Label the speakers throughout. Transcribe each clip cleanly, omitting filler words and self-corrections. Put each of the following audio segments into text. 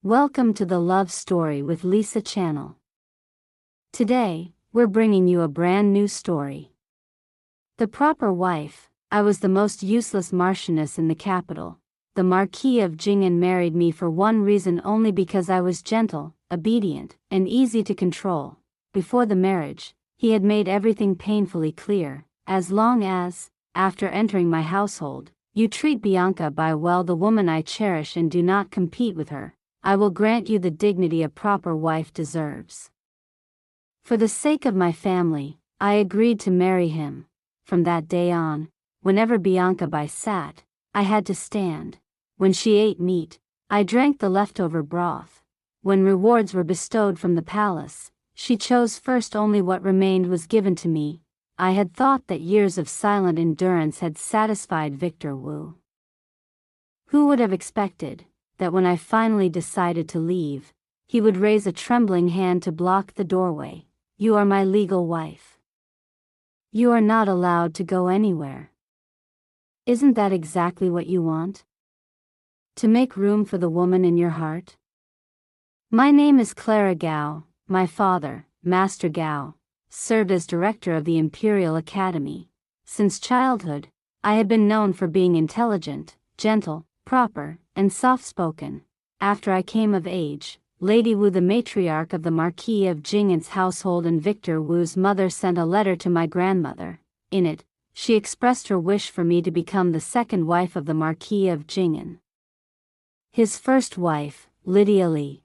Speaker 1: Welcome to the Love Story with Lisa channel. Today, we're bringing you a brand new story. The Proper Wife. I was the most useless Marchioness in the capital. The Marquis of Jingen married me for one reason only: because I was gentle, obedient, and easy to control. Before the marriage, he had made everything painfully clear. As long as, after entering my household, you treat Bianca well, the woman I cherish, and do not compete with her, I will grant you the dignity a proper wife deserves. For the sake of my family, I agreed to marry him. From that day on, whenever Bianca sat, I had to stand. When she ate meat, I drank the leftover broth. When rewards were bestowed from the palace, she chose first. Only what remained was given to me. I had thought that years of silent endurance had satisfied Victor Wu. Who would have expected that when I finally decided to leave, he would raise a trembling hand to block the doorway? You are my legal wife. You are not allowed to go anywhere. Isn't that exactly what you want? To make room for the woman in your heart? My name is Clara Gao. My father, Master Gao, served as director of the Imperial Academy. Since childhood, I had been known for being intelligent, gentle, proper, and soft-spoken. After I came of age, Lady Wu, the matriarch of the Marquis of Jingen's household, and Victor Wu's mother, sent a letter to my grandmother. In it, she expressed her wish for me to become the second wife of the Marquis of Jingen. His first wife, Lydia Li,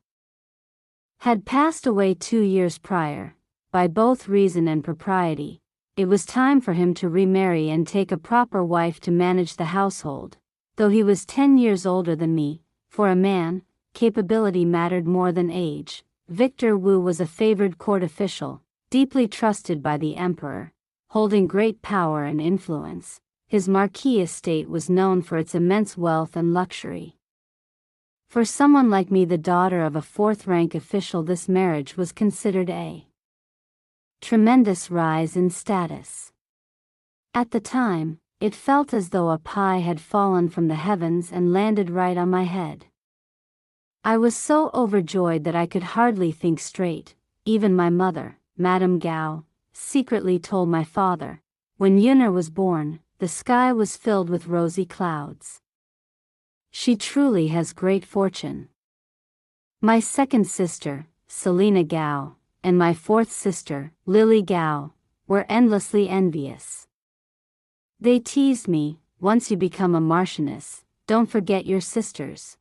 Speaker 1: had passed away 2 years prior. By both reason and propriety, it was time for him to remarry and take a proper wife to manage the household. Though he was 10 years older than me, for a man, capability mattered more than age. Victor Wu was a favored court official, deeply trusted by the emperor, holding great power and influence. His marquis estate was known for its immense wealth and luxury. For someone like me, the daughter of a fourth-rank official, this marriage was considered a tremendous rise in status. At the time, it felt as though a pie had fallen from the heavens and landed right on my head. I was so overjoyed that I could hardly think straight. Even my mother, Madame Gao, secretly told my father, when Yunner was born, the sky was filled with rosy clouds. She truly has great fortune. My second sister, Selina Gao, and my fourth sister, Lily Gao, were endlessly envious. They teased me, once you become a Marchioness, don't forget your sisters.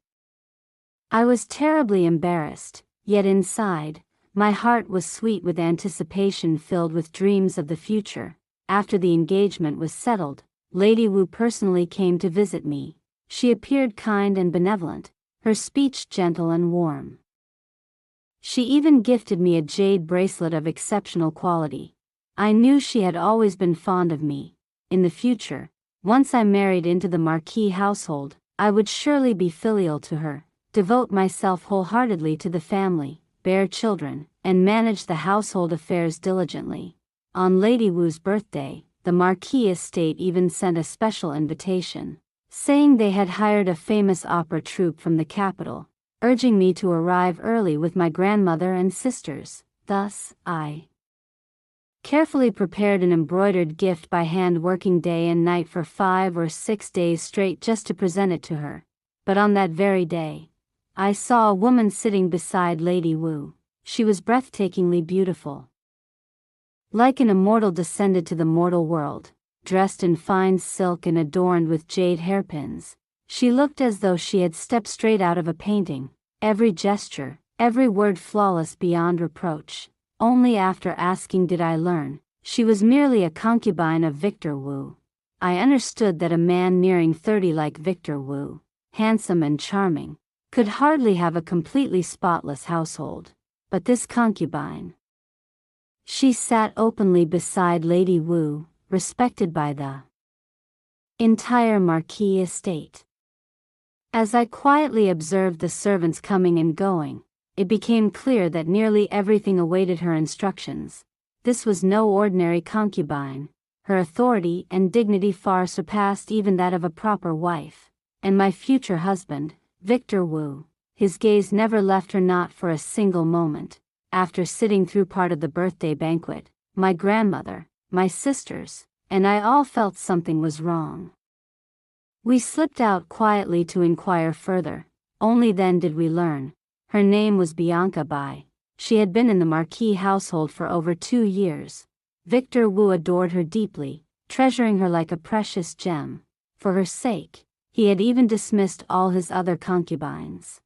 Speaker 1: I was terribly embarrassed, yet inside, my heart was sweet with anticipation, filled with dreams of the future. After the engagement was settled, Lady Wu personally came to visit me. She appeared kind and benevolent, her speech gentle and warm. She even gifted me a jade bracelet of exceptional quality. I knew she had always been fond of me. In the future, once I married into the Marquis household, I would surely be filial to her, devote myself wholeheartedly to the family, bear children, and manage the household affairs diligently. On Lady Wu's birthday, the Marquis estate even sent a special invitation, saying they had hired a famous opera troupe from the capital, urging me to arrive early with my grandmother and sisters. Thus, I carefully prepared an embroidered gift by hand, working day and night for 5 or 6 days straight just to present it to her. But on that very day, I saw a woman sitting beside Lady Wu. She was breathtakingly beautiful. Like an immortal descended to the mortal world, dressed in fine silk and adorned with jade hairpins. She looked as though she had stepped straight out of a painting, every gesture, every word flawless beyond reproach. Only after asking did I learn she was merely a concubine of Victor Wu. I understood that a man nearing 30 like Victor Wu, handsome and charming, could hardly have a completely spotless household. But this concubine, she sat openly beside Lady Wu, respected by the entire Marquis estate. As I quietly observed the servants coming and going, it became clear that nearly everything awaited her instructions. This was no ordinary concubine. Her authority and dignity far surpassed even that of a proper wife. And my future husband, Victor Wu, his gaze never left her, not for a single moment. After sitting through part of the birthday banquet, my grandmother, my sisters, and I all felt something was wrong. We slipped out quietly to inquire further. Only then did we learn. Her name was Bianca Bai. She had been in the Marquis household for over 2 years. Victor Wu adored her deeply, treasuring her like a precious gem. For her sake, he had even dismissed all his other concubines.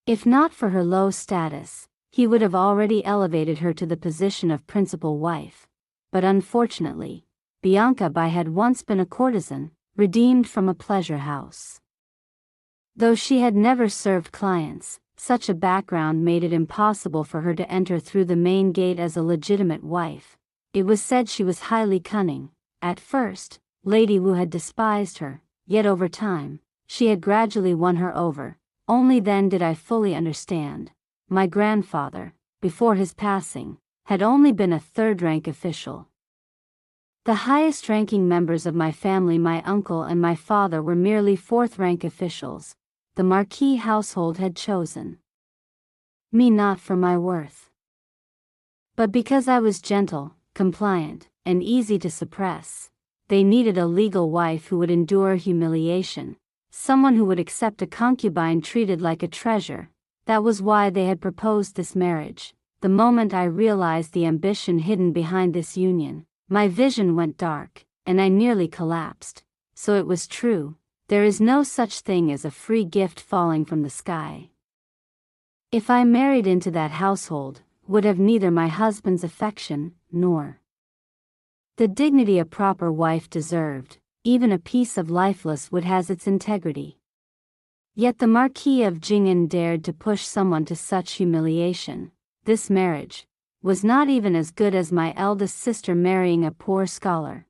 Speaker 1: If not for her low status, he would have already elevated her to the position of principal wife. But unfortunately, Bianca Bai had once been a courtesan, redeemed from a pleasure house. Though she had never served clients, such a background made it impossible for her to enter through the main gate as a legitimate wife. It was said she was highly cunning. At first, Lady Wu had despised her, yet over time, she had gradually won her over. Only then did I fully understand. My grandfather, before his passing, had only been a third-rank official. The highest-ranking members of my family, my uncle and my father, were merely fourth-rank officials. The Marquis household had chosen me not for my worth, but because I was gentle, compliant, and easy to suppress. They needed a legal wife who would endure humiliation, someone who would accept a concubine treated like a treasure. That was why they had proposed this marriage. The moment I realized the ambition hidden behind this union, my vision went dark, and I nearly collapsed. So it was true. There is no such thing as a free gift falling from the sky. If I married into that household, would have neither my husband's affection, nor the dignity a proper wife deserved. Even a piece of lifeless wood has its integrity. Yet the Marquis of Jing'an dared to push someone to such humiliation. This marriage was not even as good as my eldest sister marrying a poor scholar.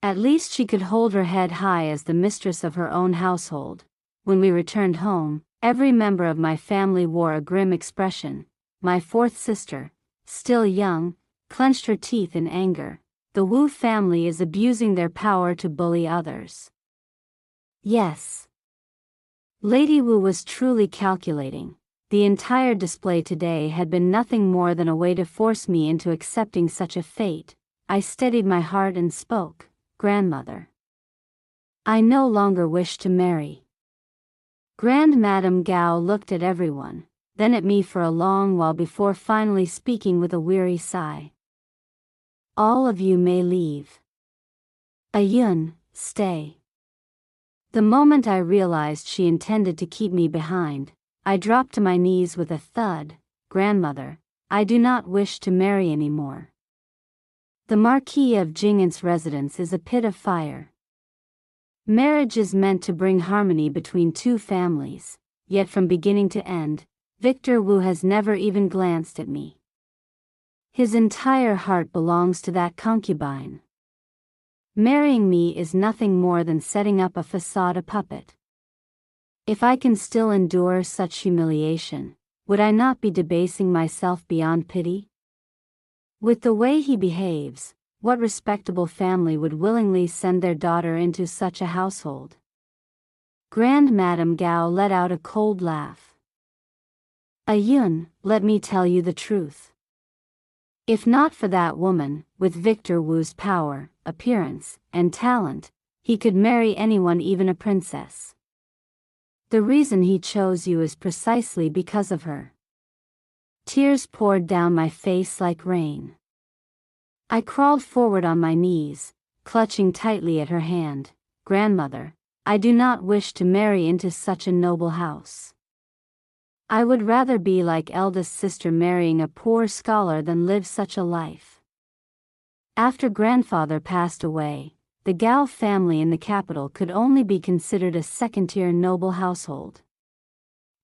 Speaker 1: At least she could hold her head high as the mistress of her own household. When we returned home, every member of my family wore a grim expression. My fourth sister, still young, clenched her teeth in anger. The Wu family is abusing their power to bully others. Yes. Lady Wu was truly calculating. The entire display today had been nothing more than a way to force me into accepting such a fate. I steadied my heart and spoke. Grandmother, I no longer wish to marry. Grand Madame Gao looked at everyone, then at me for a long while before finally speaking with a weary sigh. All of you may leave. Ayun, stay. The moment I realized she intended to keep me behind, I dropped to my knees with a thud. Grandmother, I do not wish to marry anymore. The Marquis of Jing'an's residence is a pit of fire. Marriage is meant to bring harmony between two families, yet from beginning to end, Victor Wu has never even glanced at me. His entire heart belongs to that concubine. Marrying me is nothing more than setting up a facade, a puppet. If I can still endure such humiliation, would I not be debasing myself beyond pity? With the way he behaves, what respectable family would willingly send their daughter into such a household? Grand Madame Gao let out a cold laugh. Ayun, let me tell you the truth. If not for that woman, with Victor Wu's power, appearance, and talent, he could marry anyone, even a princess. The reason he chose you is precisely because of her. Tears poured down my face like rain. I crawled forward on my knees, clutching tightly at her hand. Grandmother, I do not wish to marry into such a noble house. I would rather be like eldest sister marrying a poor scholar than live such a life. After grandfather passed away, the Gao family in the capital could only be considered a second-tier noble household.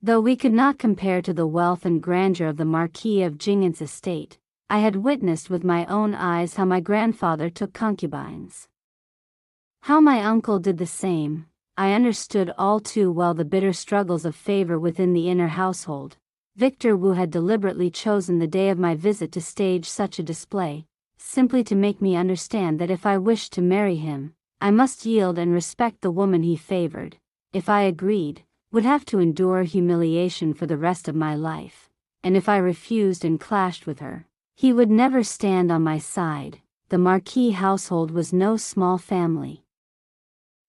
Speaker 1: Though we could not compare to the wealth and grandeur of the Marquis of Jing'an's estate, I had witnessed with my own eyes how my grandfather took concubines. How my uncle did the same. I understood all too well the bitter struggles of favor within the inner household. Victor Wu had deliberately chosen the day of my visit to stage such a display, simply to make me understand that if I wished to marry him, I must yield and respect the woman he favored. If I agreed, would have to endure humiliation for the rest of my life, and if I refused and clashed with her, he would never stand on my side. The Marquis household was no small family.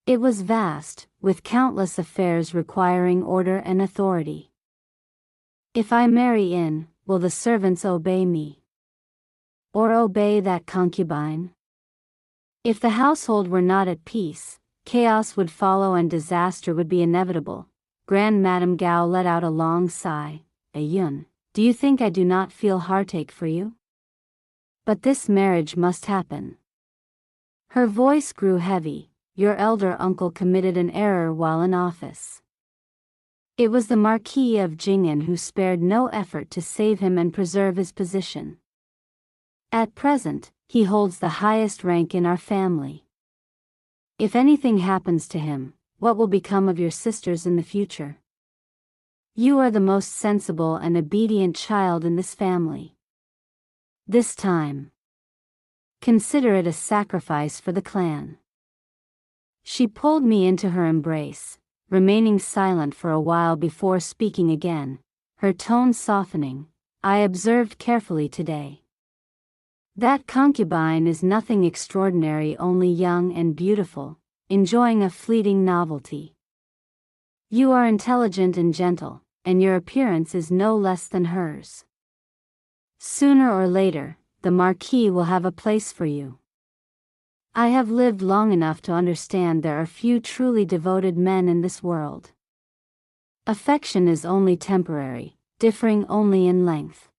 Speaker 1: It was vast, with countless affairs requiring order and authority. If I marry in, will the servants obey me? Or obey that concubine? If the household were not at peace, chaos would follow and disaster would be inevitable. Grand Madame Gao let out a long sigh. Ayun, do you think I do not feel heartache for you? But this marriage must happen. Her voice grew heavy. Your elder uncle committed an error while in office. It was the Marquis of Jing'an who spared no effort to save him and preserve his position. At present, he holds the highest rank in our family. If anything happens to him, what will become of your sisters in the future? You are the most sensible and obedient child in this family. This time, consider it a sacrifice for the clan. She pulled me into her embrace, remaining silent for a while before speaking again, her tone softening. I observed carefully today. That concubine is nothing extraordinary, only young and beautiful, enjoying a fleeting novelty. You are intelligent and gentle, and your appearance is no less than hers. Sooner or later, the Marquis will have a place for you. I have lived long enough to understand there are few truly devoted men in this world. Affection is only temporary, differing only in length.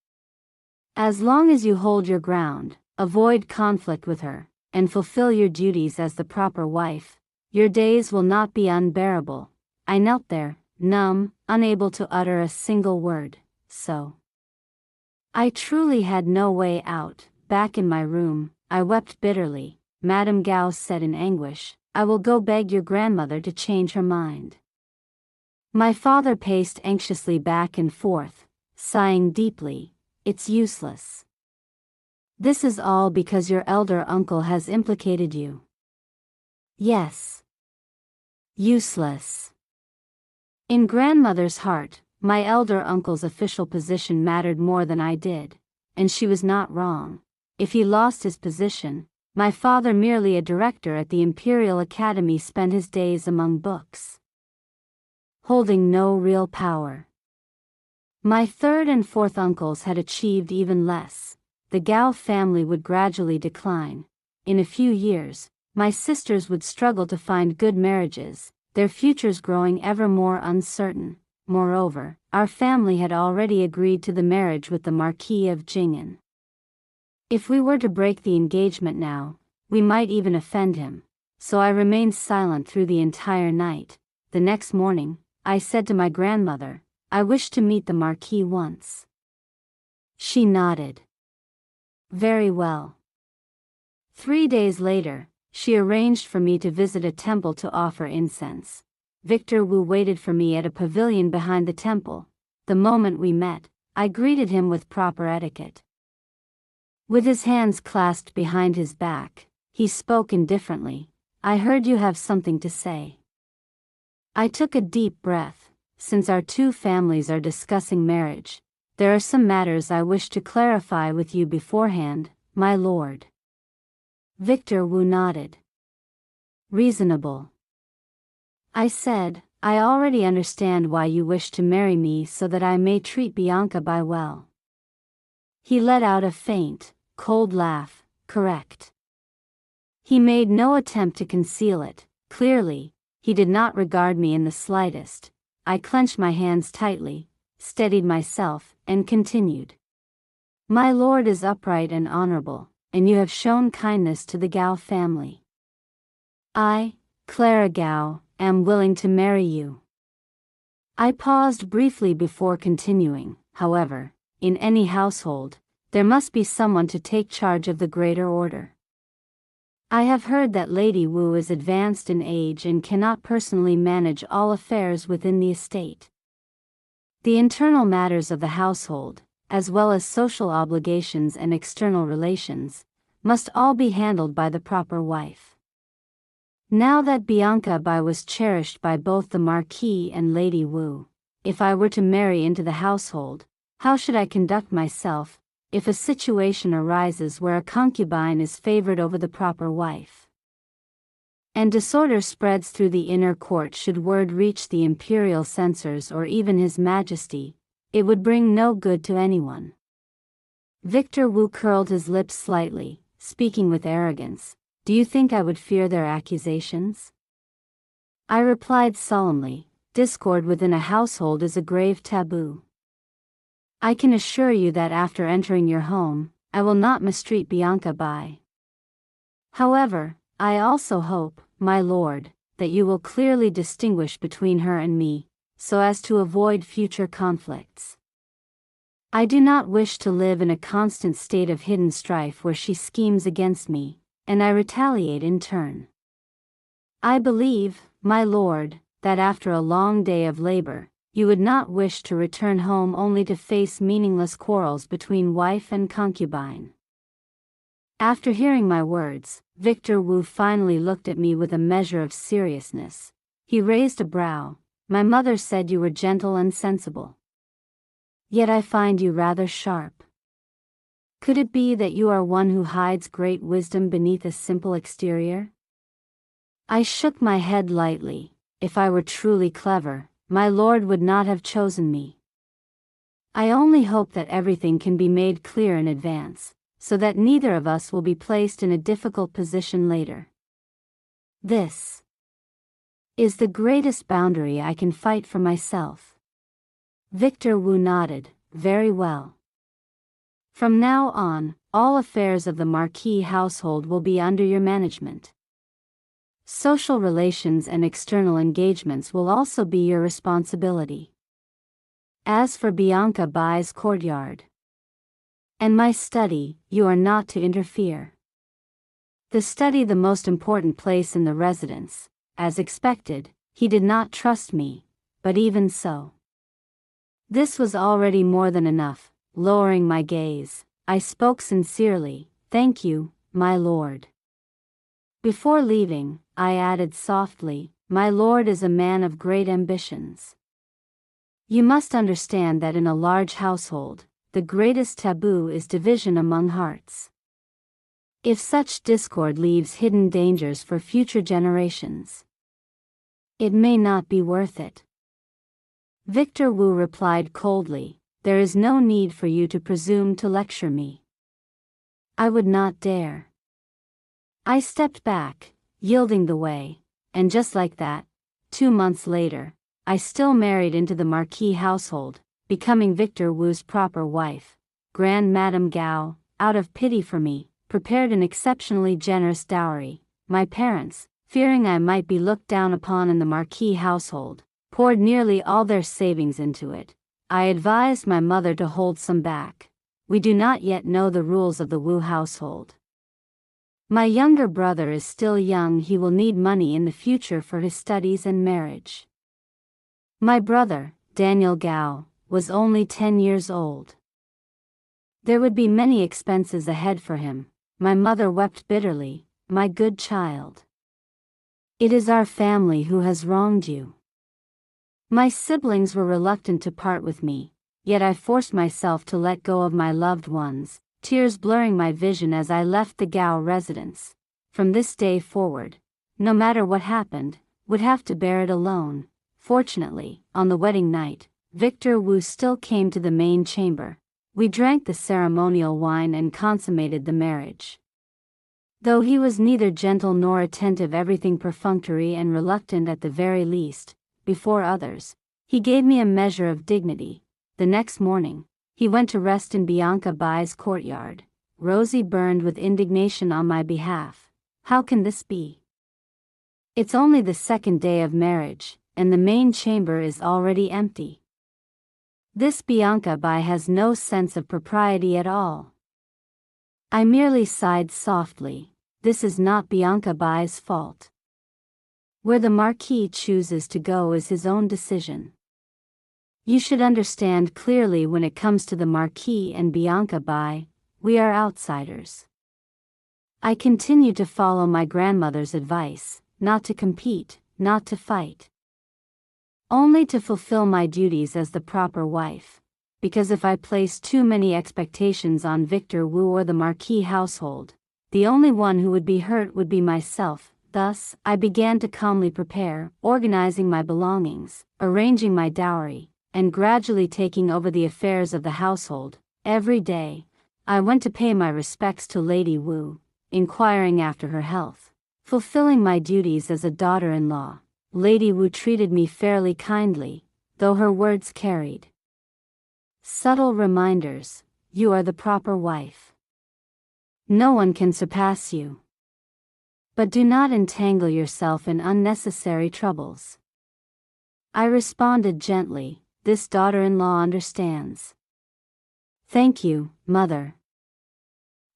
Speaker 1: As long as you hold your ground, avoid conflict with her, and fulfill your duties as the proper wife, your days will not be unbearable. I knelt there, numb, unable to utter a single word, so. I truly had no way out. Back in my room, I wept bitterly. Madame Gao said in anguish, I will go beg your grandmother to change her mind. My father paced anxiously back and forth, sighing deeply. It's useless. This is all because your elder uncle has implicated you. Yes. Useless. In grandmother's heart, my elder uncle's official position mattered more than I did, and she was not wrong. If he lost his position, my father, merely a director at the Imperial Academy, spent his days among books, holding no real power. My third and fourth uncles had achieved even less. The Gao family would gradually decline. In a few years, my sisters would struggle to find good marriages, their futures growing ever more uncertain. Moreover, our family had already agreed to the marriage with the Marquis of Jing'an. If we were to break the engagement now, we might even offend him, so I remained silent through the entire night. The next morning, I said to my grandmother, I wish to meet the Marquis once. She nodded. Very well. 3 days later, she arranged for me to visit a temple to offer incense. Victor Wu waited for me at a pavilion behind the temple. The moment we met, I greeted him with proper etiquette. With his hands clasped behind his back, he spoke indifferently. I heard you have something to say. I took a deep breath. Since our two families are discussing marriage, there are some matters I wish to clarify with you beforehand, my lord. Victor Wu nodded. Reasonable. I said, I already understand why you wish to marry me, so that I may treat Bianca by well. He let out a faint, cold laugh. Correct. He made no attempt to conceal it. Clearly, he did not regard me in the slightest. I clenched my hands tightly, steadied myself, and continued. My lord is upright and honorable, and you have shown kindness to the Gao family. I, Clara Gao, am willing to marry you. I paused briefly before continuing. However, in any household, there must be someone to take charge of the greater order. I have heard that Lady Wu is advanced in age and cannot personally manage all affairs within the estate. The internal matters of the household, as well as social obligations and external relations, must all be handled by the proper wife. Now that Bianca Bai was cherished by both the Marquis and Lady Wu, if I were to marry into the household, how should I conduct myself, if a situation arises where a concubine is favored over the proper wife? And disorder spreads through the inner court should word reach the imperial censors or even His Majesty, it would bring no good to anyone. Victor Wu curled his lips slightly, speaking with arrogance. Do you think I would fear their accusations? I replied solemnly, discord within a household is a grave taboo. I can assure you that after entering your home, I will not mistreat Bianca Bai. However, I also hope, my lord, that you will clearly distinguish between her and me, so as to avoid future conflicts. I do not wish to live in a constant state of hidden strife where she schemes against me, and I retaliate in turn. I believe, my lord, that after a long day of labor, you would not wish to return home only to face meaningless quarrels between wife and concubine. After hearing my words, Victor Wu finally looked at me with a measure of seriousness. He raised a brow. My mother said you were gentle and sensible. Yet I find you rather sharp. Could it be that you are one who hides great wisdom beneath a simple exterior? I shook my head lightly. If I were truly clever, my lord would not have chosen me. I only hope that everything can be made clear in advance, so that neither of us will be placed in a difficult position later. This is the greatest boundary I can fight for myself. Victor Wu nodded. Very well. From now on, all affairs of the Marquis household will be under your management. Social relations and external engagements will also be your responsibility. As for Bianca Bai's courtyard and my study, you are not to interfere. The study, the most important place in the residence. As expected, he did not trust me, but even so, this was already more than enough. Lowering my gaze, I spoke sincerely. Thank you, my lord. Before leaving, I added softly, my lord is a man of great ambitions. You must understand that in a large household, the greatest taboo is division among hearts. If such discord leaves hidden dangers for future generations, it may not be worth it. Victor Wu replied coldly, there is no need for you to presume to lecture me. I would not dare. I stepped back, yielding the way, and just like that, 2 months later, I still married into the Marquis household, becoming Victor Wu's proper wife. Grand Madame Gao, out of pity for me, prepared an exceptionally generous dowry. My parents, fearing I might be looked down upon in the Marquis household, poured nearly all their savings into it. I advised my mother to hold some back. We do not yet know the rules of the Wu household. My younger brother is still young, he will need money in the future for his studies and marriage. My brother, Daniel Gao, was only 10 years old. There would be many expenses ahead for him. My mother wept bitterly, my good child. It is our family who has wronged you. My siblings were reluctant to part with me, yet I forced myself to let go of my loved ones, tears blurring my vision as I left the Gao residence. From this day forward, no matter what happened, would have to bear it alone. Fortunately, on the wedding night, Victor Wu still came to the main chamber. We drank the ceremonial wine and consummated the marriage. Though he was neither gentle nor attentive, everything perfunctory and reluctant at the very least, before others, he gave me a measure of dignity. The next morning, he went to rest in Bianca Bai's courtyard. Rosie burned with indignation on my behalf. How can this be? It's only the second day of marriage, and the main chamber is already empty. This Bianca Bai has no sense of propriety at all. I merely sighed softly. This is not Bianca Bai's fault. Where the Marquis chooses to go is his own decision. You should understand clearly when it comes to the Marquis and Bianca Bai, we are outsiders. I continued to follow my grandmother's advice. not to compete, not to fight. Only to fulfill my duties as the proper wife. Because if I placed too many expectations on Victor Wu or the Marquis household, the only one who would be hurt would be myself. Thus, I began to calmly prepare, organizing my belongings, arranging my dowry, and gradually taking over the affairs of the household. Every day, I went to pay my respects to Lady Wu, inquiring after her health, fulfilling my duties as a daughter-in-law. Lady Wu treated me fairly kindly, though her words carried subtle reminders: you are the proper wife. No one can surpass you. But do not entangle yourself in unnecessary troubles. I responded gently, this daughter-in-law understands. Thank you, mother,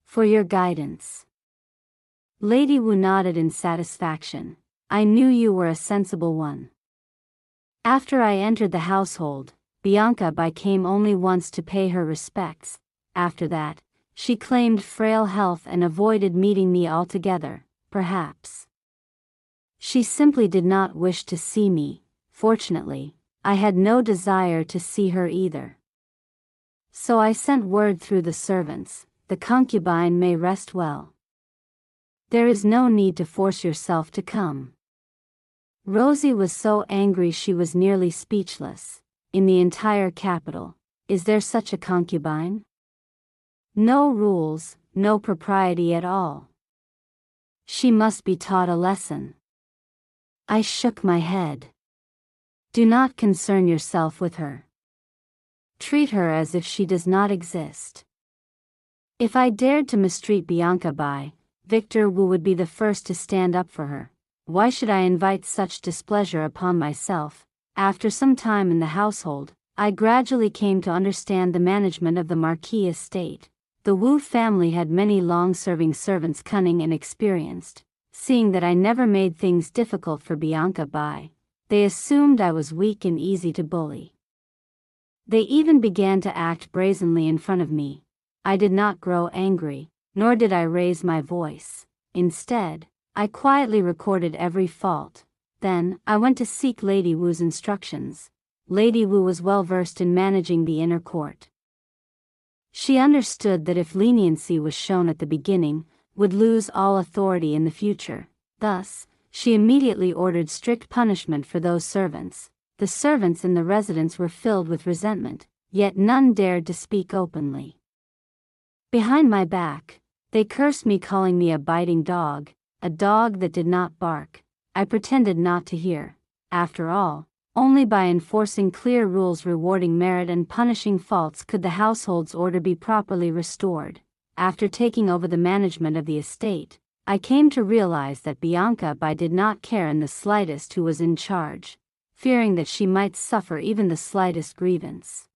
Speaker 1: for your guidance. Lady Wu nodded in satisfaction. I knew you were a sensible one. After I entered the household, Bianca Bai came only once to pay her respects. After that, she claimed frail health and avoided meeting me altogether. Perhaps she simply did not wish to see me. Fortunately, I had no desire to see her either. So I sent word through the servants, the concubine may rest well. There is no need to force yourself to come. Rosie was so angry she was nearly speechless. In the entire capital, is there such a concubine? No rules, no propriety at all. She must be taught a lesson. I shook my head. Do not concern yourself with her. Treat her as if she does not exist. If I dared to mistreat Bianca Bai, Victor Wu would be the first to stand up for her. Why should I invite such displeasure upon myself? After some time in the household, I gradually came to understand the management of the Marquis estate. The Wu family had many long-serving servants, cunning and experienced. Seeing that I never made things difficult for Bianca Bai, they assumed I was weak and easy to bully. They even began to act brazenly in front of me. I did not grow angry, nor did I raise my voice. Instead, I quietly recorded every fault. Then, I went to seek Lady Wu's instructions. Lady Wu was well versed in managing the inner court. She understood that if leniency was shown at the beginning, would lose all authority in the future. Thus, she immediately ordered strict punishment for those servants. The servants in the residence were filled with resentment, yet none dared to speak openly. Behind my back, they cursed me, calling me a biting dog, a dog that did not bark. I pretended not to hear. After all, only by enforcing clear rules rewarding merit and punishing faults could the household's order be properly restored. After taking over the management of the estate, I came to realize that Bianca Bai did not care in the slightest who was in charge, fearing that she might suffer even the slightest grievance.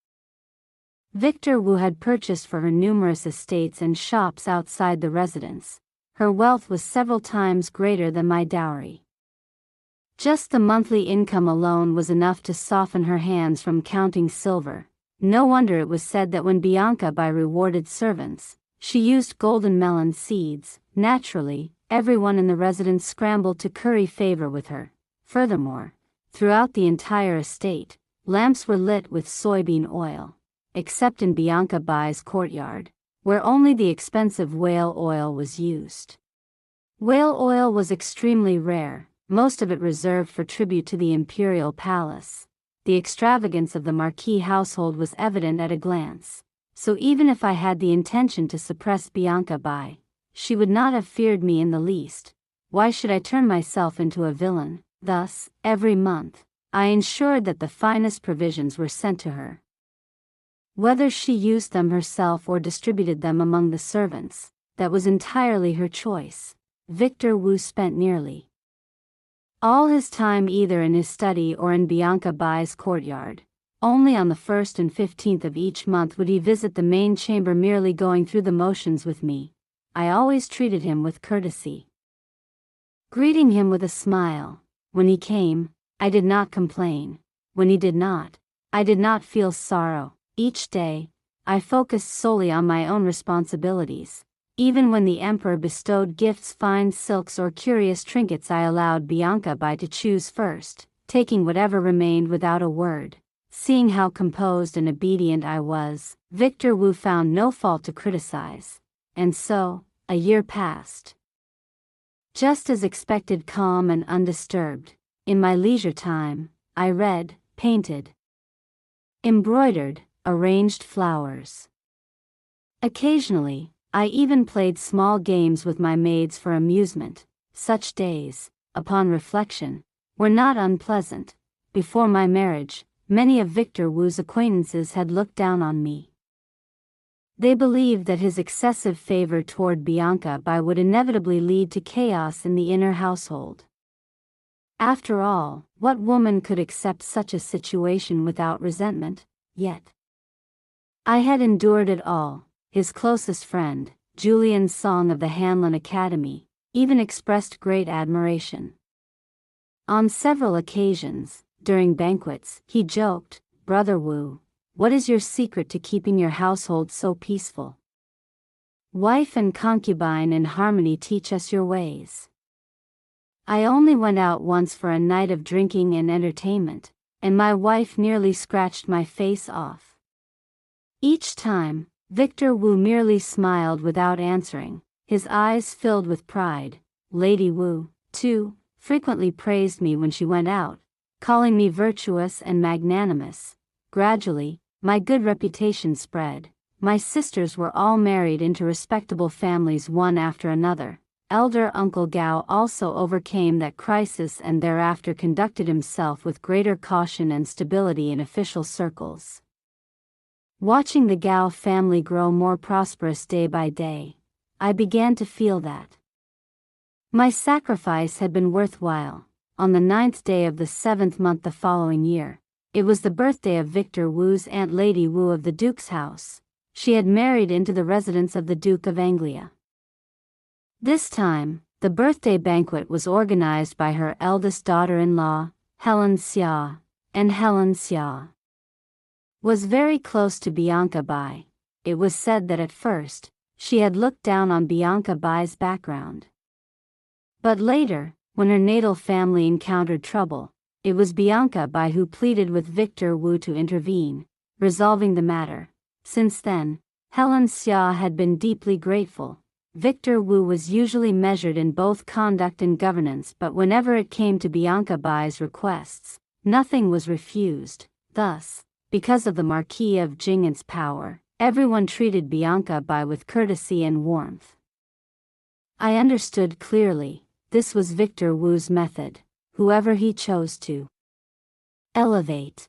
Speaker 1: Victor Wu had purchased for her numerous estates and shops outside the residence. Her wealth was several times greater than my dowry. Just the monthly income alone was enough to soften her hands from counting silver. No wonder it was said that when Bianca Bai rewarded servants, she used golden melon seeds. Naturally, everyone in the residence scrambled to curry favor with her. Furthermore, throughout the entire estate, lamps were lit with soybean oil, except in Bianca Bai's courtyard, where only the expensive whale oil was used. Whale oil was extremely rare, most of it reserved for tribute to the imperial palace. The extravagance of the Marquis household was evident at a glance, so even if I had the intention to suppress Bianca Bai, she would not have feared me in the least. Why should I turn myself into a villain? Thus, every month, I ensured that the finest provisions were sent to her. Whether she used them herself or distributed them among the servants, that was entirely her choice. Victor Wu spent nearly all his time either in his study or in Bianca Bai's courtyard. Only on the 1st and 15th of each month would he visit the main chamber, merely going through the motions with me. I always treated him with courtesy, greeting him with a smile. When he came, I did not complain. When he did not, I did not feel sorrow. Each day, I focused solely on my own responsibilities. Even when the emperor bestowed gifts, fine silks or curious trinkets, I allowed Bianca Bai to choose first, taking whatever remained without a word. Seeing how composed and obedient I was, Victor Wu found no fault to criticize. And so, a year passed. Just as expected, calm and undisturbed. In my leisure time, I read, painted, embroidered, arranged flowers. Occasionally, I even played small games with my maids for amusement. Such days, upon reflection, were not unpleasant. Before my marriage, many of Victor Wu's acquaintances had looked down on me. They believed that his excessive favor toward Bianca Bai would inevitably lead to chaos in the inner household. After all, what woman could accept such a situation without resentment? Yet I had endured it all. His closest friend, Julian Song of the Hanlon Academy, even expressed great admiration. On several occasions, during banquets, he joked, "Brother Wu, what is your secret to keeping your household so peaceful? Wife and concubine in harmony, teach us your ways." I only went out once for a night of drinking and entertainment, and my wife nearly scratched my face off. Each time, Victor Wu merely smiled without answering, his eyes filled with pride. Lady Wu, too, frequently praised me when she went out, calling me virtuous and magnanimous. Gradually, my good reputation spread. My sisters were all married into respectable families one after another. Elder Uncle Gao also overcame that crisis and thereafter conducted himself with greater caution and stability in official circles. Watching the Gao family grow more prosperous day by day, I began to feel that my sacrifice had been worthwhile. On the 9th day of the 7th month the following year, it was the birthday of Victor Wu's aunt, Lady Wu of the Duke's house. She had married into the residence of the Duke of Anglia. This time, the birthday banquet was organized by her eldest daughter-in-law, Helen Xia, and Helen Xia was very close to Bianca Bai. It was said that at first, she had looked down on Bianca Bai's background. But later, when her natal family encountered trouble, it was Bianca Bai who pleaded with Victor Wu to intervene, resolving the matter. Since then, Helen Xia had been deeply grateful. Victor Wu was usually measured in both conduct and governance, but whenever it came to Bianca Bai's requests, nothing was refused. Thus, because of the Marquis of Jing'an's power, everyone treated Bianca Bai with courtesy and warmth. I understood clearly, this was Victor Wu's method. Whoever he chose to elevate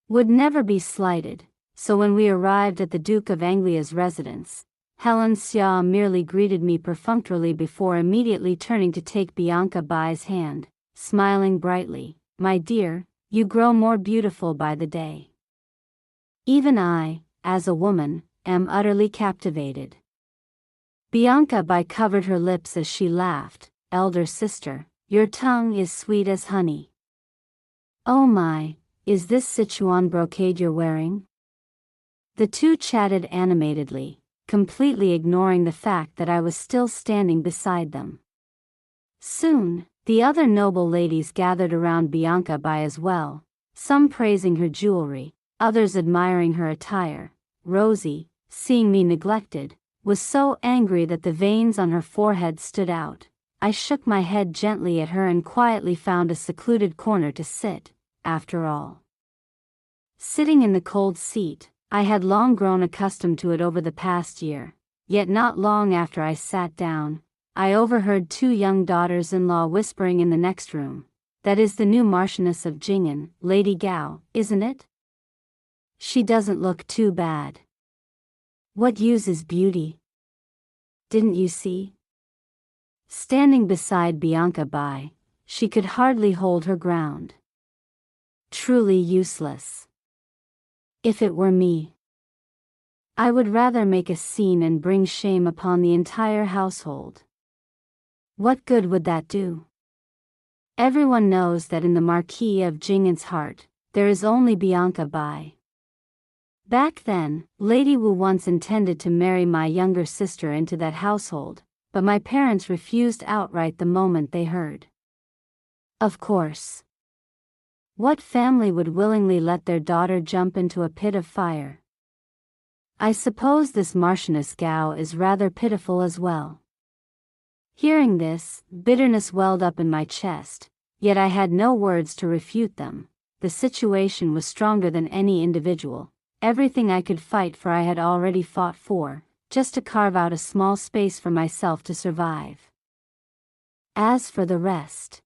Speaker 1: would never be slighted. So when we arrived at the Duke of Anglia's residence, Helen Xia merely greeted me perfunctorily before immediately turning to take Bianca Bai's hand, smiling brightly. "My dear, you grow more beautiful by the day. Even I, as a woman, am utterly captivated." Bianca Bai covered her lips as she laughed. "Elder sister, your tongue is sweet as honey. Oh my, is this Sichuan brocade you're wearing?" The two chatted animatedly, completely ignoring the fact that I was still standing beside them. Soon, the other noble ladies gathered around Bianca Bai as well, some praising her jewelry, others admiring her attire. Rosie, seeing me neglected, was so angry that the veins on her forehead stood out. I shook my head gently at her and quietly found a secluded corner to sit. After all, sitting in the cold seat, I had long grown accustomed to it over the past year. Yet not long after I sat down, I overheard two young daughters-in-law whispering in the next room. "That is the new Marchioness of Jing'an, Lady Gao, isn't it? She doesn't look too bad. What use is beauty? Didn't you see?" Standing beside Bianca Bai, she could hardly hold her ground. Truly useless. If it were me, I would rather make a scene and bring shame upon the entire household. What good would that do? Everyone knows that in the Marquis of Jing'an's heart, there is only Bianca Bai. Back then, Lady Wu once intended to marry my younger sister into that household, but my parents refused outright the moment they heard. Of course. What family would willingly let their daughter jump into a pit of fire? I suppose this Marchioness Gao is rather pitiful as well. Hearing this, bitterness welled up in my chest, yet I had no words to refute them. The situation was stronger than any individual. Everything I could fight for I had already fought for, just to carve out a small space for myself to survive. As for the rest,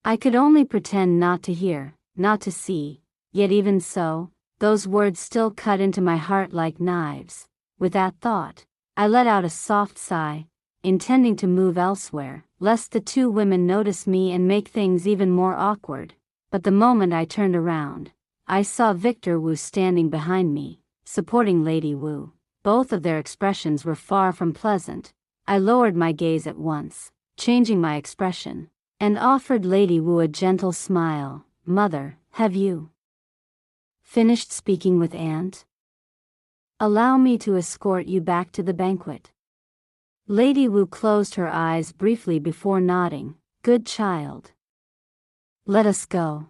Speaker 1: I could only pretend not to hear, not to see, yet even so, those words still cut into my heart like knives. With that thought, I let out a soft sigh, intending to move elsewhere, lest the two women notice me and make things even more awkward. But the moment I turned around, I saw Victor Wu standing behind me, supporting Lady Wu. Both of their expressions were far from pleasant. I lowered my gaze at once, changing my expression, and offered Lady Wu a gentle smile. "Mother, have you finished speaking with Aunt? Allow me to escort you back to the banquet." Lady Wu closed her eyes briefly before nodding. "Good child. Let us go."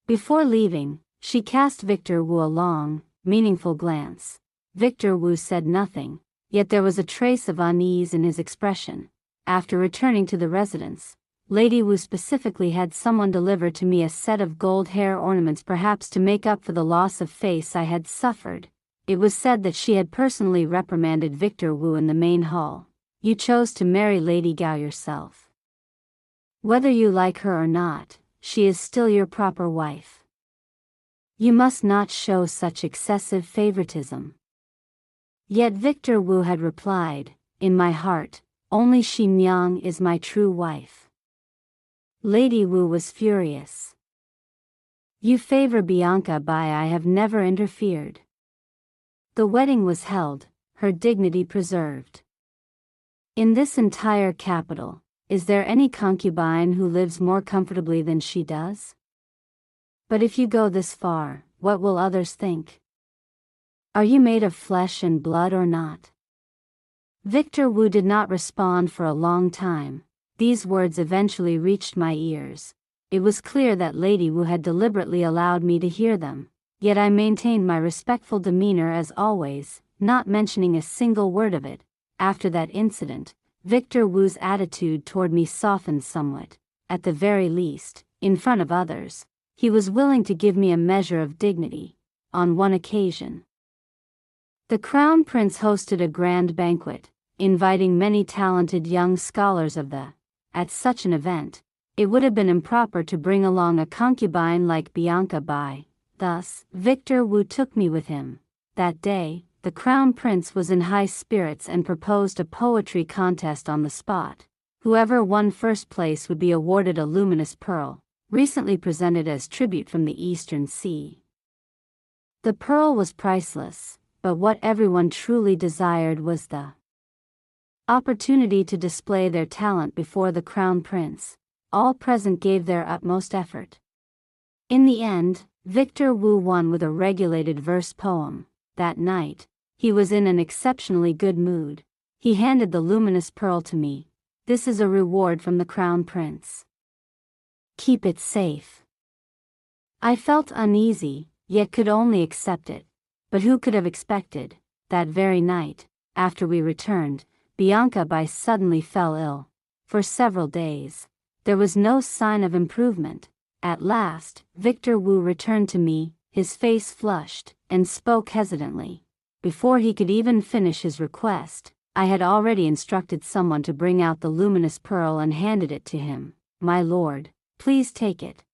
Speaker 1: Before leaving, she cast Victor Wu a long, meaningful glance. Victor Wu said nothing, yet there was a trace of unease in his expression. After returning to the residence, Lady Wu specifically had someone deliver to me a set of gold hair ornaments, perhaps to make up for the loss of face I had suffered. It was said that she had personally reprimanded Victor Wu in the main hall. "You chose to marry Lady Gao yourself. Whether you like her or not, she is still your proper wife. You must not show such excessive favoritism." Yet Victor Wu had replied, "In my heart, only Xin Yang is my true wife." Lady Wu was furious. "You favor Bianca Bai. I have never interfered." The wedding was held, her dignity preserved. In this entire capital, is there any concubine who lives more comfortably than she does? But if you go this far, what will others think? Are you made of flesh and blood or not? Victor Wu did not respond for a long time. These words eventually reached my ears. It was clear that Lady Wu had deliberately allowed me to hear them. Yet I maintained my respectful demeanor as always, not mentioning a single word of it. After that incident, Victor Wu's attitude toward me softened somewhat. At the very least, in front of others, he was willing to give me a measure of dignity. On one occasion, the Crown Prince hosted a grand banquet, inviting many talented young scholars of the. At such an event, it would have been improper to bring along a concubine like Bianca Bai. Thus, Victor Wu took me with him. That day, the Crown Prince was in high spirits and proposed a poetry contest on the spot. Whoever won first place would be awarded a luminous pearl, recently presented as tribute from the Eastern Sea. The pearl was priceless, but what everyone truly desired was the opportunity to display their talent before the Crown Prince. All present gave their utmost effort. In the end, Victor Wu won with a regulated verse poem. That night, he was in an exceptionally good mood. He handed the luminous pearl to me. "This is a reward from the Crown Prince. Keep it safe." I felt uneasy, yet could only accept it. But who could have expected, that very night, after we returned, Bianca Bai suddenly fell ill. For several days, there was no sign of improvement. At last, Victor Wu returned to me, his face flushed, and spoke hesitantly. Before he could even finish his request, I had already instructed someone to bring out the luminous pearl and handed it to him. "My lord, please take it.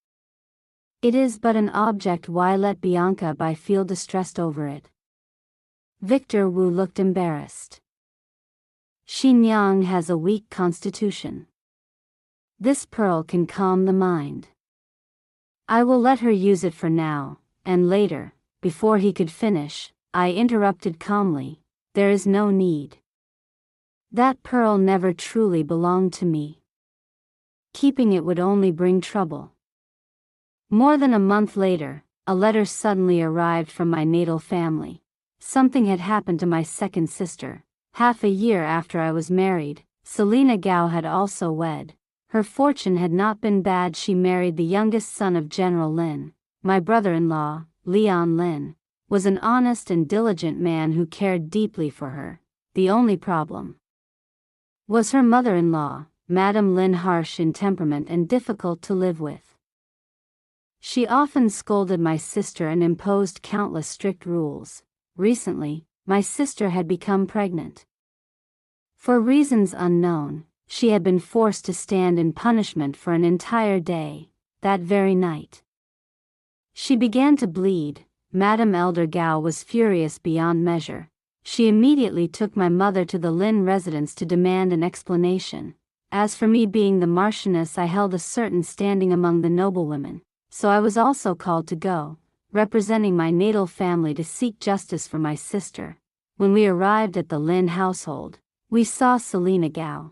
Speaker 1: It is but an object, why let Bianca Bai feel distressed over it?" Victor Wu looked embarrassed. "Xin Yang has a weak constitution. This pearl can calm the mind. I will let her use it for now," and later, before he could finish, I interrupted calmly, "There is no need. That pearl never truly belonged to me. Keeping it would only bring trouble." More than a month later, a letter suddenly arrived from my natal family. Something had happened to my second sister. Half a year after I was married, Selina Gao had also wed. Her fortune had not been bad. She married the youngest son of General Lin. My brother-in-law, Leon Lin, was an honest and diligent man who cared deeply for her. The only problem was her mother-in-law, Madame Lin, harsh in temperament and difficult to live with. She often scolded my sister and imposed countless strict rules. Recently, my sister had become pregnant. For reasons unknown, she had been forced to stand in punishment for an entire day. That very night, she began to bleed. Madame Elder Gao was furious beyond measure. She immediately took my mother to the Lin residence to demand an explanation. As for me, being the Marchioness, I held a certain standing among the noblewomen, so I was also called to go, representing my natal family, to seek justice for my sister. When we arrived at the Lin household, we saw Selina Gao.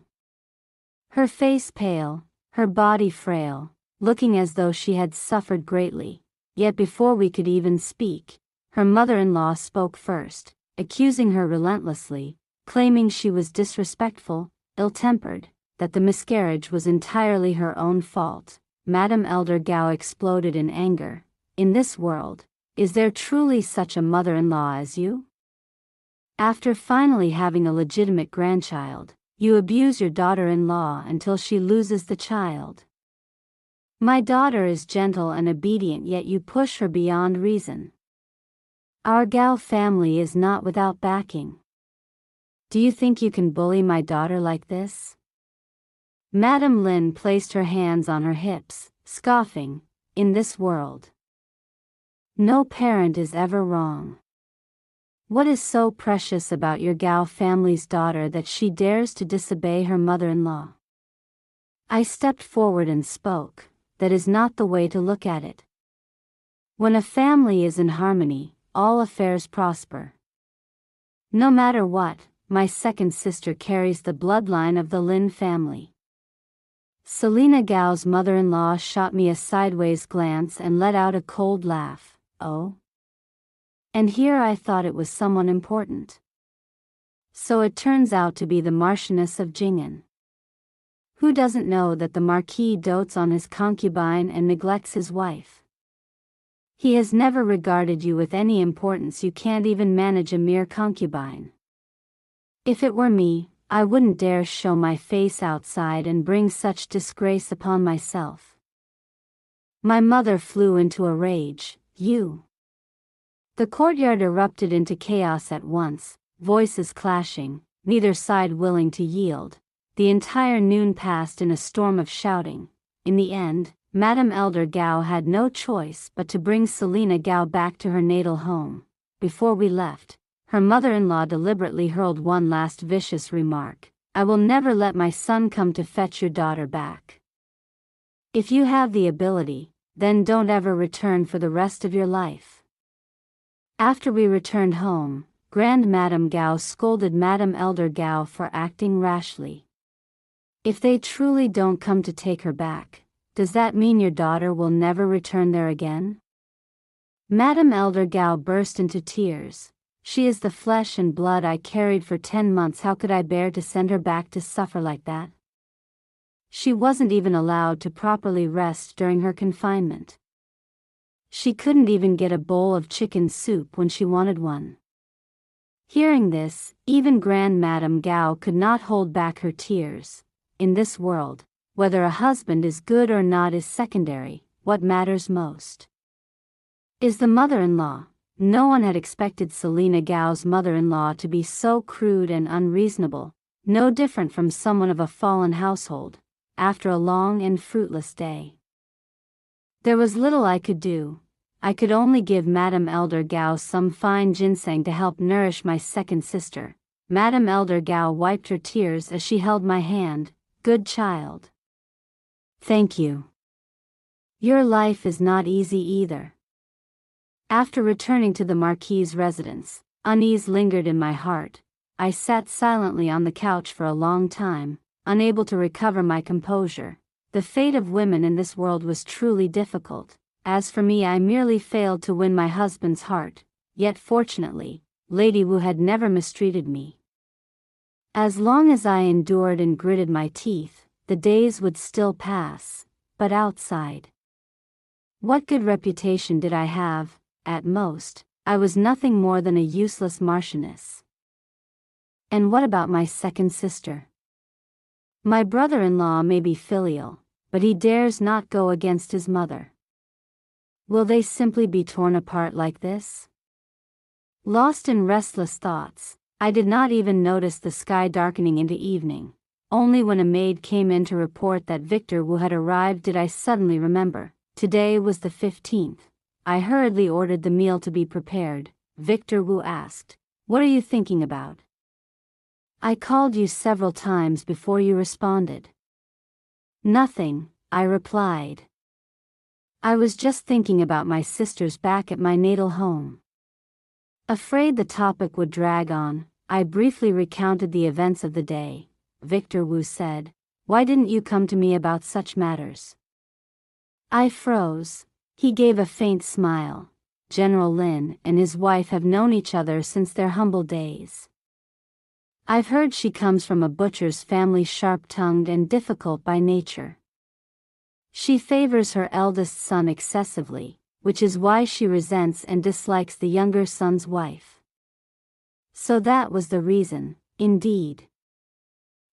Speaker 1: Her face pale, her body frail, looking as though she had suffered greatly. Yet before we could even speak, her mother-in-law spoke first, accusing her relentlessly, claiming she was disrespectful, ill-tempered, that the miscarriage was entirely her own fault. Madame Elder Gao exploded in anger. In this world, is there truly such a mother-in-law as you? After finally having a legitimate grandchild, you abuse your daughter-in-law until she loses the child. My daughter is gentle and obedient, yet you push her beyond reason. Our Gao family is not without backing. Do you think you can bully my daughter like this? Madame Lin placed her hands on her hips, scoffing. In this world, no parent is ever wrong. What is so precious about your Gao family's daughter that she dares to disobey her mother-in-law? I stepped forward and spoke. That is not the way to look at it. When a family is in harmony, all affairs prosper. No matter what, my second sister carries the bloodline of the Lin family. Selina Gao's mother-in-law shot me a sideways glance and let out a cold laugh. Oh? And here I thought it was someone important. So it turns out to be the Marchioness of Jing'an. Who doesn't know that the Marquis dotes on his concubine and neglects his wife? He has never regarded you with any importance. You can't even manage a mere concubine. If it were me, I wouldn't dare show my face outside and bring such disgrace upon myself. My mother flew into a rage. You. The courtyard erupted into chaos at once, voices clashing, neither side willing to yield. The entire noon passed in a storm of shouting. In the end, Madame Elder Gao had no choice but to bring Selina Gao back to her natal home. Before we left, her mother-in-law deliberately hurled one last vicious remark. I will never let my son come to fetch your daughter back. If you have the ability, then don't ever return for the rest of your life. After we returned home, Grand Madame Gao scolded Madame Elder Gao for acting rashly. If they truly don't come to take her back, does that mean your daughter will never return there again? Madame Elder Gao burst into tears. She is the flesh and blood I carried for 10 months. How could I bear to send her back to suffer like that? She wasn't even allowed to properly rest during her confinement. She couldn't even get a bowl of chicken soup when she wanted one. Hearing this, even Grand Madame Gao could not hold back her tears. In this world, whether a husband is good or not is secondary. What matters most is the mother-in-law. No one had expected Selina Gao's mother-in-law to be so crude and unreasonable, no different from someone of a fallen household. After a long and fruitless day, there was little I could do. I could only give Madame Elder Gao some fine ginseng to help nourish my second sister. Madame Elder Gao wiped her tears as she held my hand. Good child. Thank you. Your life is not easy either. After returning to the Marquis's residence, unease lingered in my heart. I sat silently on the couch for a long time, unable to recover my composure. The fate of women in this world was truly difficult. As for me, I merely failed to win my husband's heart, yet fortunately, Lady Wu had never mistreated me. As long as I endured and gritted my teeth, the days would still pass, but outside. What good reputation did I have? At most, I was nothing more than a useless marchioness. And what about my second sister? My brother-in-law may be filial, but he dares not go against his mother. Will they simply be torn apart like this? Lost in restless thoughts, I did not even notice the sky darkening into evening. Only when a maid came in to report that Victor Wu had arrived did I suddenly remember. Today was the 15th. I hurriedly ordered the meal to be prepared. Victor Wu asked, "What are you thinking about? I called you several times before you responded." "Nothing," I replied. "I was just thinking about my sisters back at my natal home." Afraid the topic would drag on, I briefly recounted the events of the day. Victor Wu said, "Why didn't you come to me about such matters?" I froze. He gave a faint smile. General Lin and his wife have known each other since their humble days. I've heard she comes from a butcher's family, sharp-tongued and difficult by nature. She favors her eldest son excessively, which is why she resents and dislikes the younger son's wife. So that was the reason, indeed.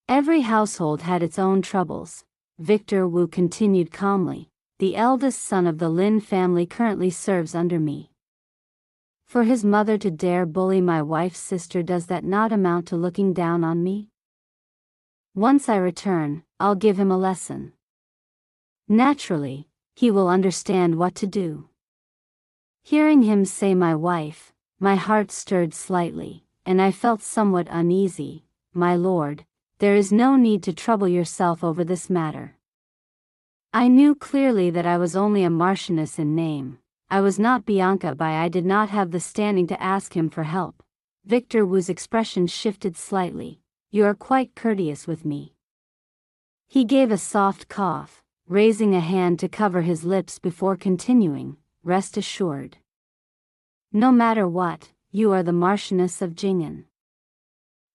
Speaker 1: Every household had its own troubles. Victor Wu continued calmly. The eldest son of the Lin family currently serves under me. For his mother to dare bully my wife's sister, does that not amount to looking down on me? Once I return, I'll give him a lesson. Naturally, he will understand what to do. Hearing him say my wife, my heart stirred slightly, and I felt somewhat uneasy. My lord, there is no need to trouble yourself over this matter. I knew clearly that I was only a marchioness in name. I was not Bianca Bai. I did not have the standing to ask him for help. Victor Wu's expression shifted slightly. You are quite courteous with me. He gave a soft cough, raising a hand to cover his lips before continuing, rest assured. No matter what, you are the Marchioness of Jing'an.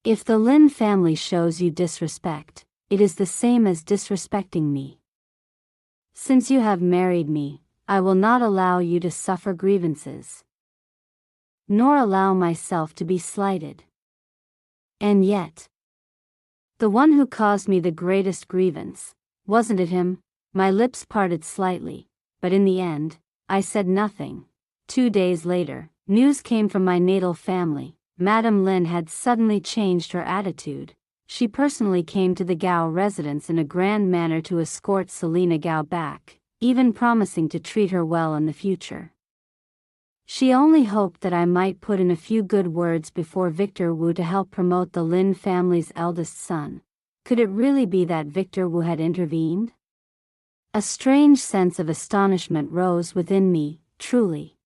Speaker 1: If the Lin family shows you disrespect, it is the same as disrespecting me. Since you have married me, I will not allow you to suffer grievances, nor allow myself to be slighted. And yet, the one who caused me the greatest grievance, wasn't it him? My lips parted slightly, but in the end, I said nothing. 2 days later, news came from my natal family. Madame Lin had suddenly changed her attitude. She personally came to the Gao residence in a grand manner to escort Selina Gao back, even promising to treat her well in the future. She only hoped that I might put in a few good words before Victor Wu to help promote the Lin family's eldest son. Could it really be that Victor Wu had intervened? A strange sense of astonishment rose within me. Truly,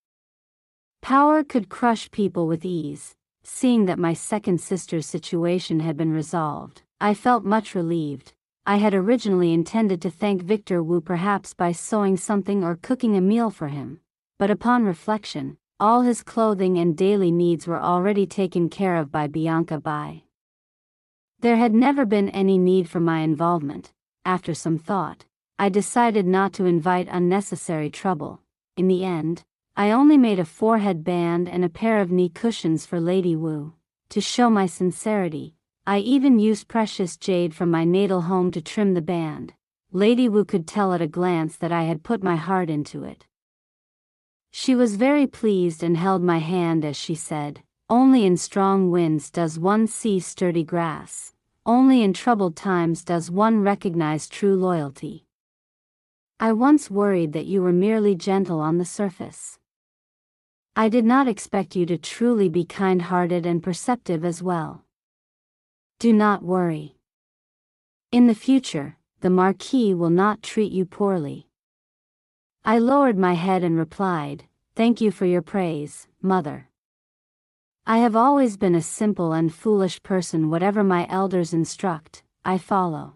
Speaker 1: power could crush people with ease. Seeing that my second sister's situation had been resolved, I felt much relieved. I had originally intended to thank Victor Wu perhaps by sewing something or cooking a meal for him, but upon reflection, all his clothing and daily needs were already taken care of by Bianca Bai. There had never been any need for my involvement. After some thought, I decided not to invite unnecessary trouble. In the end, I only made a forehead band and a pair of knee cushions for Lady Wu. To show my sincerity, I even used precious jade from my natal home to trim the band. Lady Wu could tell at a glance that I had put my heart into it. She was very pleased and held my hand as she said, "Only in strong winds does one see sturdy grass. Only in troubled times does one recognize true loyalty. I once worried that you were merely gentle on the surface. I did not expect you to truly be kind-hearted and perceptive as well. Do not worry. In the future, the Marquis will not treat you poorly." I lowered my head and replied, "Thank you for your praise, Mother. I have always been a simple and foolish person. Whatever my elders instruct, I follow.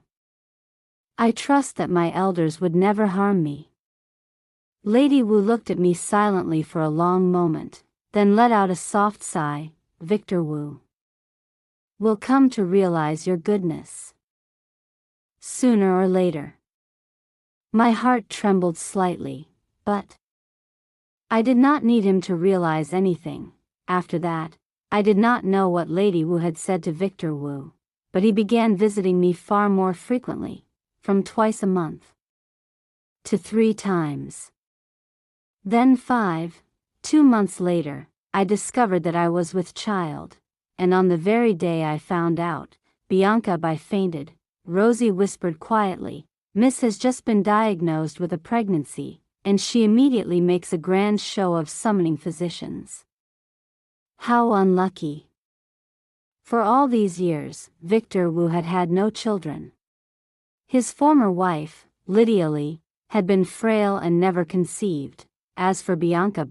Speaker 1: I trust that my elders would never harm me." Lady Wu looked at me silently for a long moment, then let out a soft sigh. Victor Wu will come to realize your goodness sooner or later. My heart trembled slightly, but I did not need him to realize anything. After that, I did not know what Lady Wu had said to Victor Wu, but he began visiting me far more frequently, from twice a month to 3 times. Then 2 months later, I discovered that I was with child, and on the very day I found out, Bianca fainted. Rosie whispered quietly, "Miss has just been diagnosed with a pregnancy," and she immediately makes a grand show of summoning physicians. How unlucky. For all these years, Victor Wu had had no children. His former wife, Lydia Li, had been frail and never conceived. As for Bianca,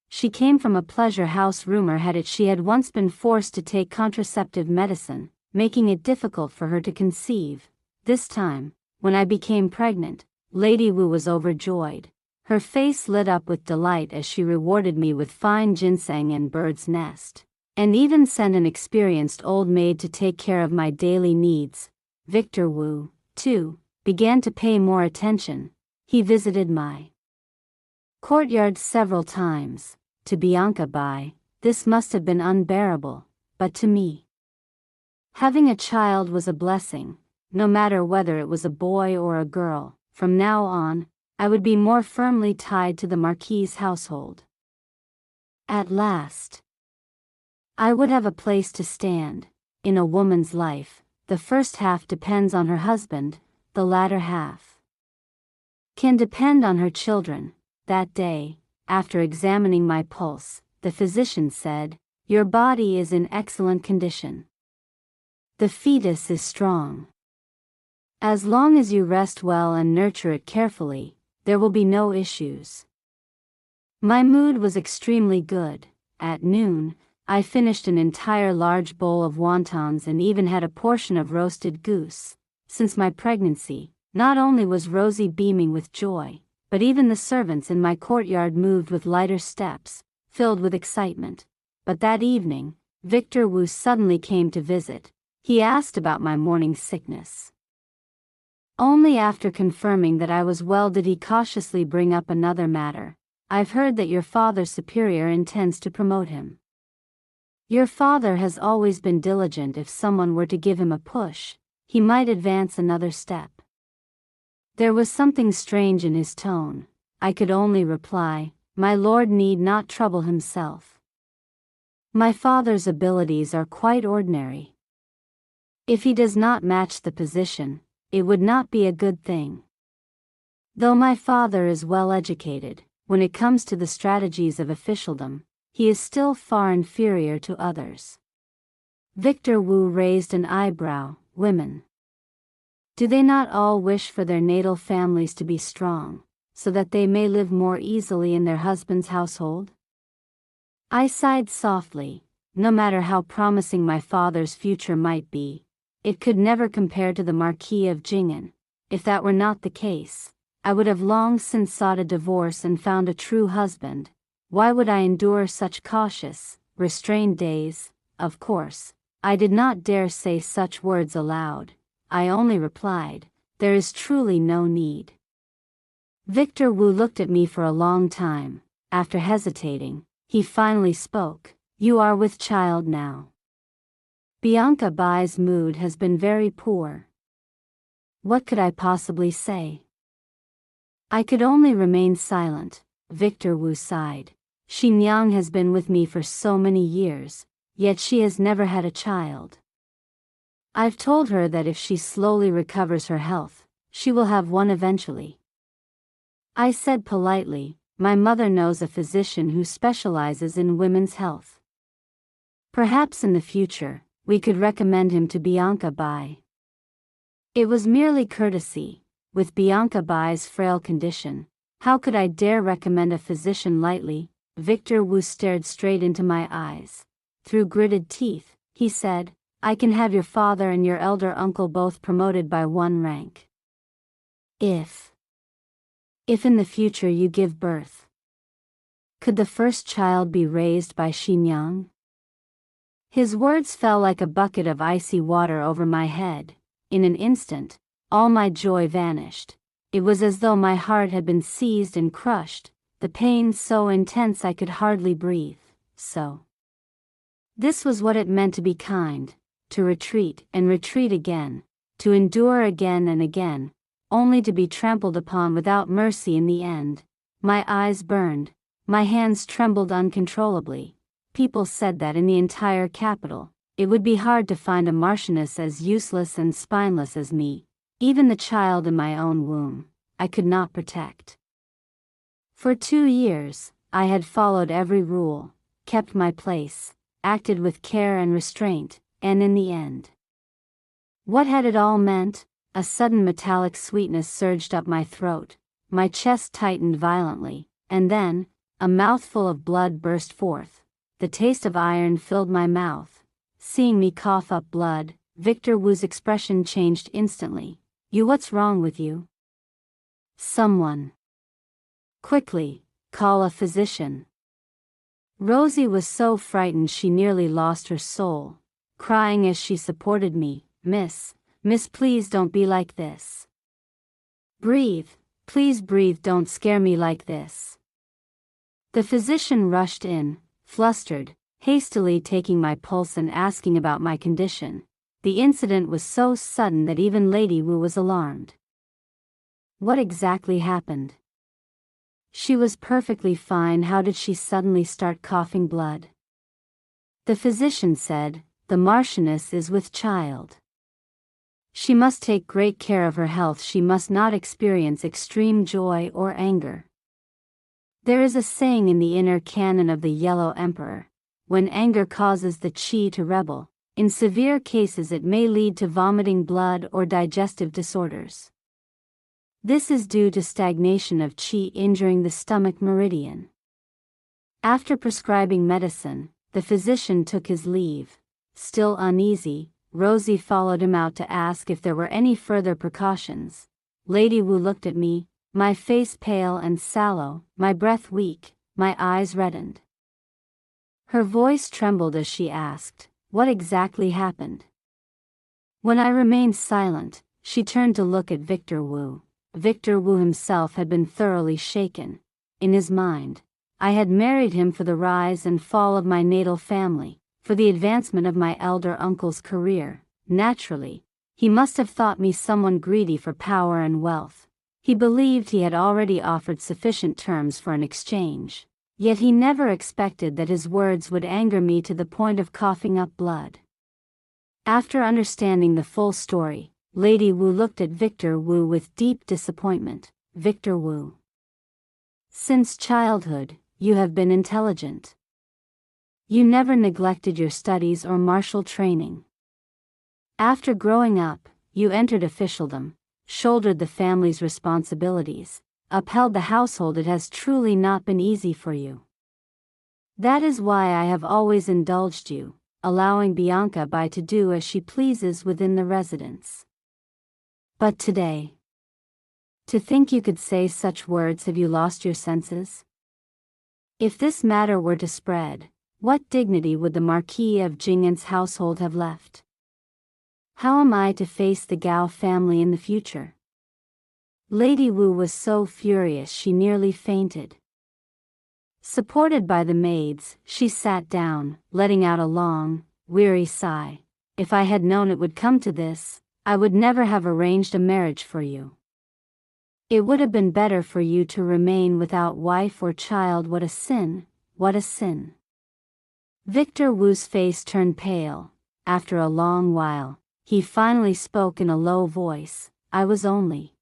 Speaker 1: she came from a pleasure house. Rumor had it she had once been forced to take contraceptive medicine, making it difficult for her to conceive. This time, when I became pregnant, Lady Wu was overjoyed. Her face lit up with delight as she rewarded me with fine ginseng and bird's nest, and even sent an experienced old maid to take care of my daily needs. Victor Wu, too, began to pay more attention. He visited my courtyard several times. To Bianca, this must have been unbearable, but to me, having a child was a blessing, no matter whether it was a boy or a girl. From now on, I would be more firmly tied to the Marquis's household. At last, I would have a place to stand. In a woman's life, the first half depends on her husband, the latter half can depend on her children. That day, after examining my pulse, the physician said, "Your body is in excellent condition. The fetus is strong. As long as you rest well and nurture it carefully, there will be no issues." My mood was extremely good. At noon, I finished an entire large bowl of wontons and even had a portion of roasted goose. Since my pregnancy, not only was Rosie beaming with joy, but even the servants in my courtyard moved with lighter steps, filled with excitement. But that evening, Victor Wu suddenly came to visit. He asked about my morning sickness. Only after confirming that I was well did he cautiously bring up another matter. "I've heard that your father's superior intends to promote him. Your father has always been diligent. If someone were to give him a push, he might advance another step." There was something strange in his tone. I could only reply, "My lord need not trouble himself. My father's abilities are quite ordinary. If he does not match the position, it would not be a good thing. Though my father is well educated, when it comes to the strategies of officialdom, he is still far inferior to others." Victor Wu raised an eyebrow. "Women, do they not all wish for their natal families to be strong, so that they may live more easily in their husband's household?" I sighed softly. No matter how promising my father's future might be, it could never compare to the Marquis of Jingen. If that were not the case, I would have long since sought a divorce and found a true husband. Why would I endure such cautious, restrained days? Of course, I did not dare say such words aloud. I only replied, "There is truly no need." Victor Wu looked at me for a long time. After hesitating, he finally spoke, "You are with child now. Bianca's mood has been very poor." What could I possibly say? I could only remain silent. Victor Wu sighed. "Xinjiang has been with me for so many years, yet she has never had a child. I've told her that if she slowly recovers her health, she will have one eventually." I said politely, "My mother knows a physician who specializes in women's health. Perhaps in the future, we could recommend him to Bianca." It was merely courtesy. With Bianca's frail condition, how could I dare recommend a physician lightly? Victor Wu stared straight into my eyes. Through gritted teeth, he said, "I can have your father and your elder uncle both promoted by 1 rank. If If in the future you give birth, could the first child be raised by Xinjiang? His words fell like a bucket of icy water over my head. In an instant, all my joy vanished. It was as though my heart had been seized and crushed, the pain so intense I could hardly breathe. So, this was what it meant to be kind, to retreat and retreat again, to endure again and again, only to be trampled upon without mercy in the end. My eyes burned, my hands trembled uncontrollably. People said that in the entire capital, it would be hard to find a marchioness as useless and spineless as me. Even the child in my own womb, I could not protect. For 2 years, I had followed every rule, kept my place, acted with care and restraint, and in the end, what had it all meant? A sudden metallic sweetness surged up my throat, my chest tightened violently, and then, a mouthful of blood burst forth. The taste of iron filled my mouth. Seeing me cough up blood, Victor Wu's expression changed instantly. What's wrong with you? Someone. Quickly, call a physician. Rosie was so frightened she nearly lost her soul, crying as she supported me. Miss, please don't be like this. Breathe, please breathe, don't scare me like this. The physician rushed in, flustered, hastily taking my pulse and asking about my condition. The incident was so sudden that even Lady Wu was alarmed. What exactly happened? She was perfectly fine. How did she suddenly start coughing blood? The physician said, the Marchioness is with child. She must take great care of her health. She must not experience extreme joy or anger. There is a saying in the inner canon of the Yellow Emperor, when anger causes the qi to rebel, in severe cases it may lead to vomiting blood or digestive disorders. This is due to stagnation of qi injuring the stomach meridian. After prescribing medicine, the physician took his leave. Still uneasy, Rosie followed him out to ask if there were any further precautions. Lady Wu looked at me, my face pale and sallow, my breath weak, my eyes reddened. Her voice trembled as she asked, what exactly happened? When I remained silent, she turned to look at Victor Wu. Victor Wu himself had been thoroughly shaken. In his mind, I had married him for the rise and fall of my natal family, for the advancement of my elder uncle's career. Naturally, he must have thought me someone greedy for power and wealth. He believed he had already offered sufficient terms for an exchange, yet he never expected that his words would anger me to the point of coughing up blood. After understanding the full story, Lady Wu looked at Victor Wu with deep disappointment. Victor Wu. Since childhood, you have been intelligent. You never neglected your studies or martial training. After growing up, you entered officialdom, shouldered the family's responsibilities, upheld the household. It has truly not been easy for you. That is why I have always indulged you, allowing Bianca Bai to do as she pleases within the residence. But today, to think you could say such words, have you lost your senses? If this matter were to spread, what dignity would the Marquis of Jing'an's household have left? How am I to face the Gao family in the future? Lady Wu was so furious she nearly fainted. Supported by the maids, she sat down, letting out a long, weary sigh. If I had known it would come to this, I would never have arranged a marriage for you. It would have been better for you to remain without wife or child. What a sin, what a sin. Victor Wu's face turned pale. After a long while, he finally spoke in a low voice. I was only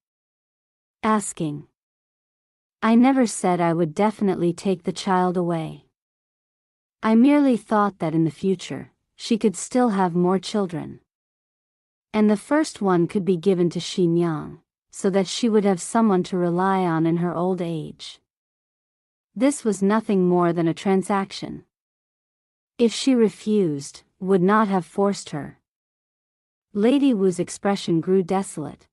Speaker 1: asking. I never said I would definitely take the child away. I merely thought that in the future, she could still have more children. And the first one could be given to Xinjiang, so that she would have someone to rely on in her old age. This was nothing more than a transaction. If she refused, would not have forced her. Lady Wu's expression grew desolate.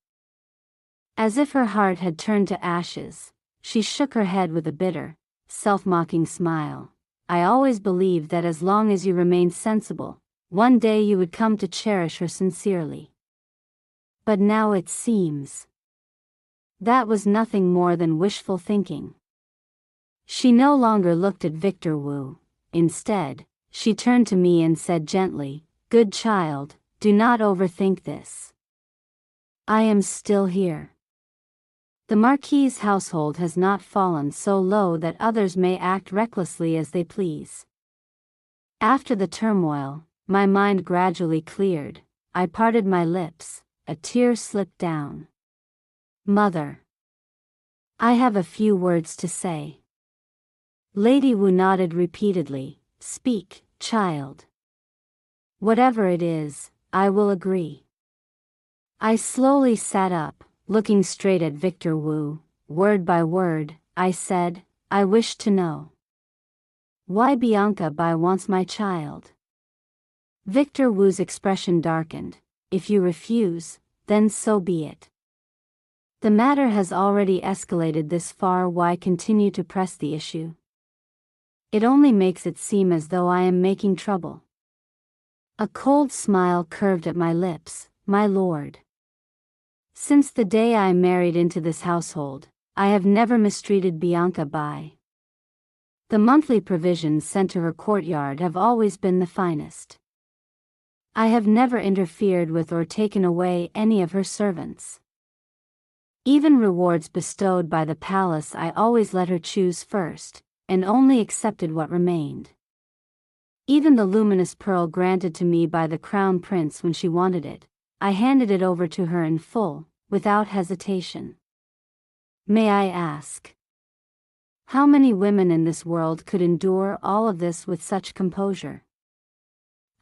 Speaker 1: As if her heart had turned to ashes, She shook her head with a bitter, self-mocking smile. I always believed that as long as you remained sensible, one day you would come to cherish her sincerely. But now it seems that was nothing more than wishful thinking. She no longer looked at Victor Wu. Instead, she turned to me and said gently, "Good child, do not overthink this. I am still here. The Marquis's household has not fallen so low that others may act recklessly as they please." After the turmoil, my mind gradually cleared. I parted my lips, a tear slipped down. "Mother, I have a few words to say." Lady Wu nodded repeatedly. "Speak, child. Whatever it is, I will agree." I slowly sat up, looking straight at Victor Wu. Word by word, I said, "I wish to know why Bianca Bai wants my child." Victor Wu's expression darkened. "If you refuse, then so be it. The matter has already escalated this far, why continue to press the issue? It only makes it seem as though I am making trouble." A cold smile curved at my lips. "My lord, since the day I married into this household, I have never mistreated Bianca Bai. The monthly provisions sent to her courtyard have always been the finest. I have never interfered with or taken away any of her servants. Even rewards bestowed by the palace I always let her choose first, and only accepted what remained. Even the luminous pearl granted to me by the crown prince when she wanted it, I handed it over to her in full, without hesitation. May I ask, how many women in this world could endure all of this with such composure?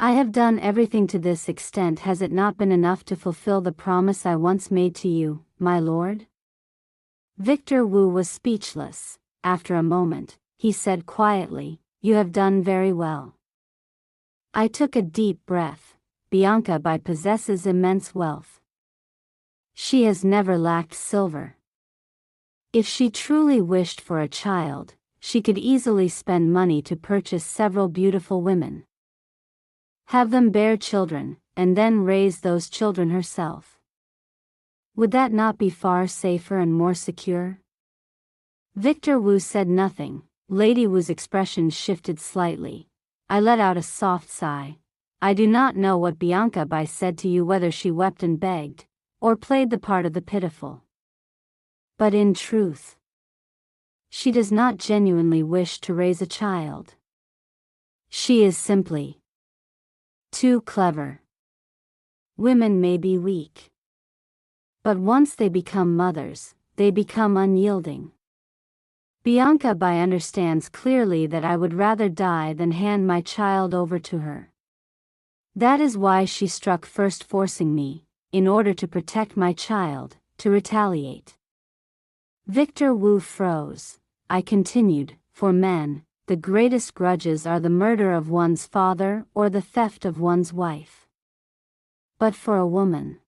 Speaker 1: I have done everything to this extent. Has it not been enough to fulfill the promise I once made to you, my lord?" Victor Wu was speechless. After a moment, he said quietly, "You have done very well." I took a deep breath. Bianca Bai possesses immense wealth. She has never lacked silver. If she truly wished for a child, she could easily spend money to purchase several beautiful women, have them bear children, and then raise those children herself. Would that not be far safer and more secure? Victor Wu said nothing. Lady Wu's expression shifted slightly. I let out a soft sigh. "I do not know what Bianca Bai said to you, whether she wept and begged, or played the part of the pitiful. But in truth, she does not genuinely wish to raise a child. She is simply too clever. Women may be weak, but once they become mothers, they become unyielding. Bianca Bai understands clearly that I would rather die than hand my child over to her. That is why she struck first, forcing me, in order to protect my child, to retaliate." Victor Wu froze. I continued, "For men, the greatest grudges are the murder of one's father or the theft of one's wife. But for a woman,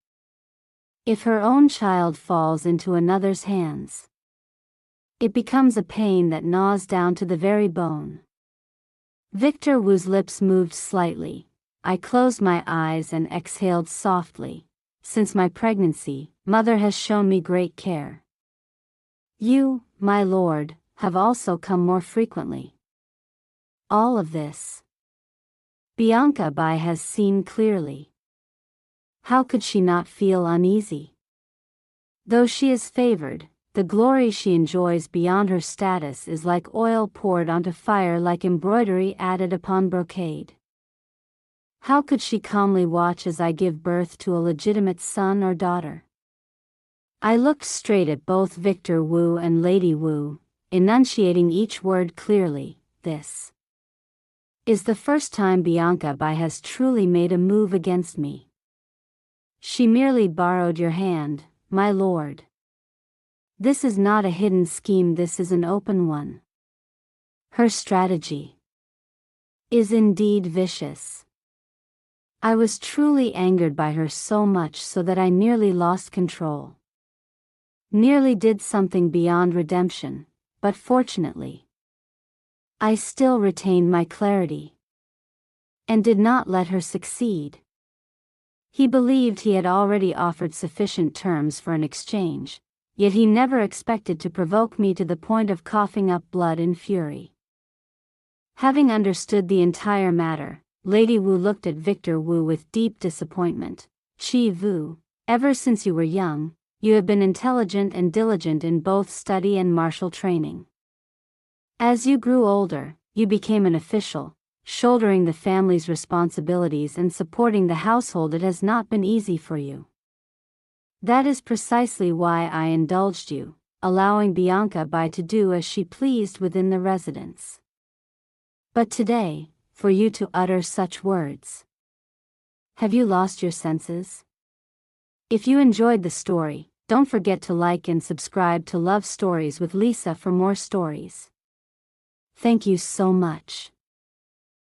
Speaker 1: if her own child falls into another's hands, it becomes a pain that gnaws down to the very bone." Victor Wu's lips moved slightly. I closed my eyes and exhaled softly. "Since my pregnancy, Mother has shown me great care. You, my lord, have also come more frequently. All of this Bianca Bai has seen clearly. How could she not feel uneasy? Though she is favored, the glory she enjoys beyond her status is like oil poured onto fire, like embroidery added upon brocade. How could she calmly watch as I give birth to a legitimate son or daughter?" I looked straight at both Victor Wu and Lady Wu, enunciating each word clearly. "This is the first time Bianca Bai has truly made a move against me. She merely borrowed your hand, my lord. This is not a hidden scheme, this is an open one. Her strategy is indeed vicious." I was truly angered by her, so much so that I nearly lost control. nearly did something beyond redemption, but fortunately, I still retained my clarity and did not let her succeed. He believed he had already offered sufficient terms for an exchange, yet he never expected to provoke me to the point of coughing up blood in fury. Having understood the entire matter, Lady Wu looked at Victor Wu with deep disappointment. Chi Wu, ever since you were young, you have been intelligent and diligent in both study and martial training. As you grew older, you became an official, shouldering the family's responsibilities and supporting the household. It has not been easy for you. That is precisely why I indulged you, allowing Bianca Bai to do as she pleased within the residence. But today, for you to utter such words. Have you lost your senses? If you enjoyed the story, don't forget to like and subscribe to Love Stories with Lisa for more stories. Thank you so much.